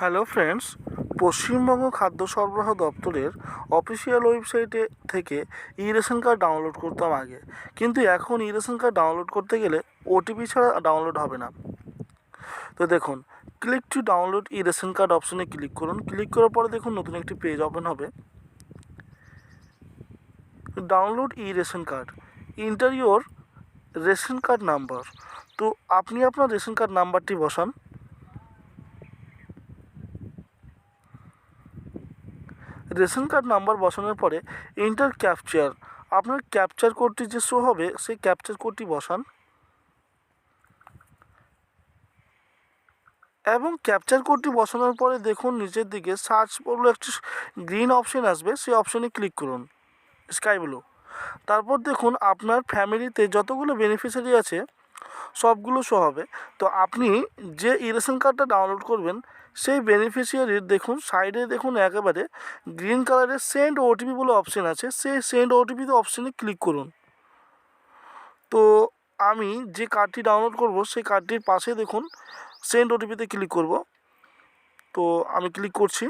Hello friends, Paschimbanga খাদ্য সরবরাহ দপ্তরের অফিসিয়াল ওয়েবসাইটে থেকে ই রেশন কার্ড ডাউনলোড করতাম আগে, কিন্তু এখন ই রেশন কার্ড ডাউনলোড করতে গেলে ওটিপি ছাড়া ডাউনলোড হবে না। তো দেখুন, click to download E ration card অপশনে ক্লিক করুন। ক্লিক করার পরে দেখুন নতুন একটি পেজ ওপেন হবে। Download E ration card, enter your ration card number. তো আপনি আপনার রেশন কার্ড নাম্বারটি বসান। রেশন কার্ড নাম্বার বসানোর পরে এন্টার ক্যাপচার, আপনার ক্যাপচার কোডটি যে শো হবে সেই ক্যাপচার কোডটি বসান এবং ক্যাপচার কোডটি বসানোর পরে দেখুন নিচের দিকে সার্চ বলে একটি গ্রিন অপশন আসবে, সেই অপশনে ক্লিক করুন, স্কাই ব্লু। তারপর দেখুন আপনার ফ্যামিলিতে যতগুলো বেনিফিশিয়ারি আছে সবগুলো শো হবে। তো আপনি যে ই রেশন কার্ডটা ডাউনলোড করবেন সেই বেনিফিশিয়ারির দেখুন সাইডে দেখুন একেবারে গ্রিন কালারের সেন্ড ওটিপি বলে অপশান আছে, সেই সেন্ড ওটিপি অপশানে ক্লিক করুন। তো আমি যে কার্ডটি ডাউনলোড করব সেই কার্ডটির পাশে দেখুন সেন্ড ওটিপিতে ক্লিক করব। তো আমি ক্লিক করছি।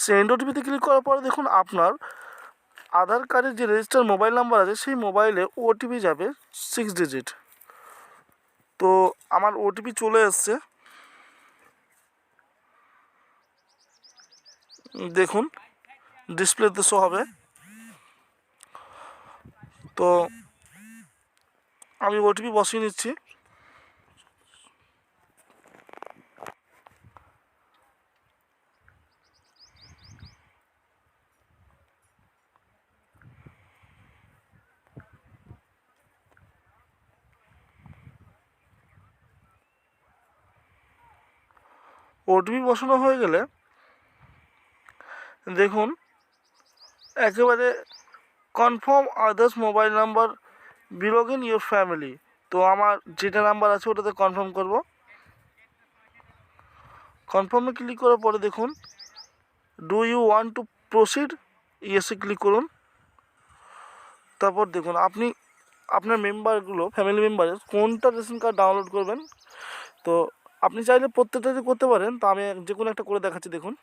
সেন্ড ওটিপিতে ক্লিক করার পরে দেখুন আপনার আধার কার্ডের যে রেজিস্টার মোবাইল নাম্বার আছে সেই মোবাইলে ওটিপি যাবে 6 ডিজিট। তো আমার ওটিপি চলে এসছে, দেখুন ডিসপ্লেতে শো হবে। তো আমি ওটিপি বসিয়ে নিচ্ছি। ওটিপি বসানো হয়ে গেলে দেখুন একেবারে confirm others mobile number belong in your family. তো আমার যেটা নাম্বার আছে ওটাতে কনফার্ম করব। কনফার্মে ক্লিক করার পরে দেখুন do you want to proceed, ইয়েসে ক্লিক করুন। তারপর দেখুন আপনি আপনার মেম্বারগুলো ফ্যামিলি মেম্বারের কোনটা রেশন কার্ড ডাউনলোড করবেন। তো আপনি চাইলে প্রত্যেকটাতে করতে পারেন, তো আমি যে কোনো একটা করে দেখাচ্ছি। দেখুন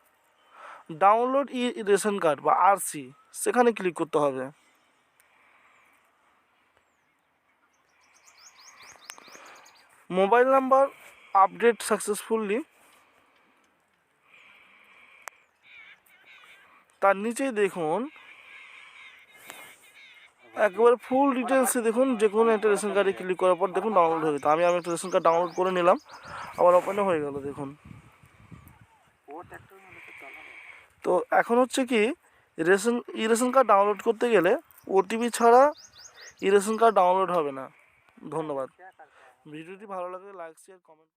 ডাউনলোড ই রেশন কার্ড বা আরসি, সেখানে ক্লিক করতে হবে। মোবাইল নাম্বার আপডেট সাকসেসফুলি, তার নিচেই দেখুন একবারে ফুল ডিটেলসে দেখুন যে কোনো একটা রেশন কার্ডে ক্লিক করার পর দেখুন ডাউনলোড হয়ে গেছে। আমি একটা রেশন কার্ড ডাউনলোড করে নিলাম, আবার ওপেনও হয়ে গেল দেখুন। তো এখন হচ্ছে কি ই রেশন কার্ড ডাউনলোড করতে গেলে ওটিপি ছাড়া ই রেশন কার্ড ডাউনলোড হবে না। ধন্যবাদ। ভিডিওটি ভালো লাগলে লাইক শেয়ার কমেন্ট।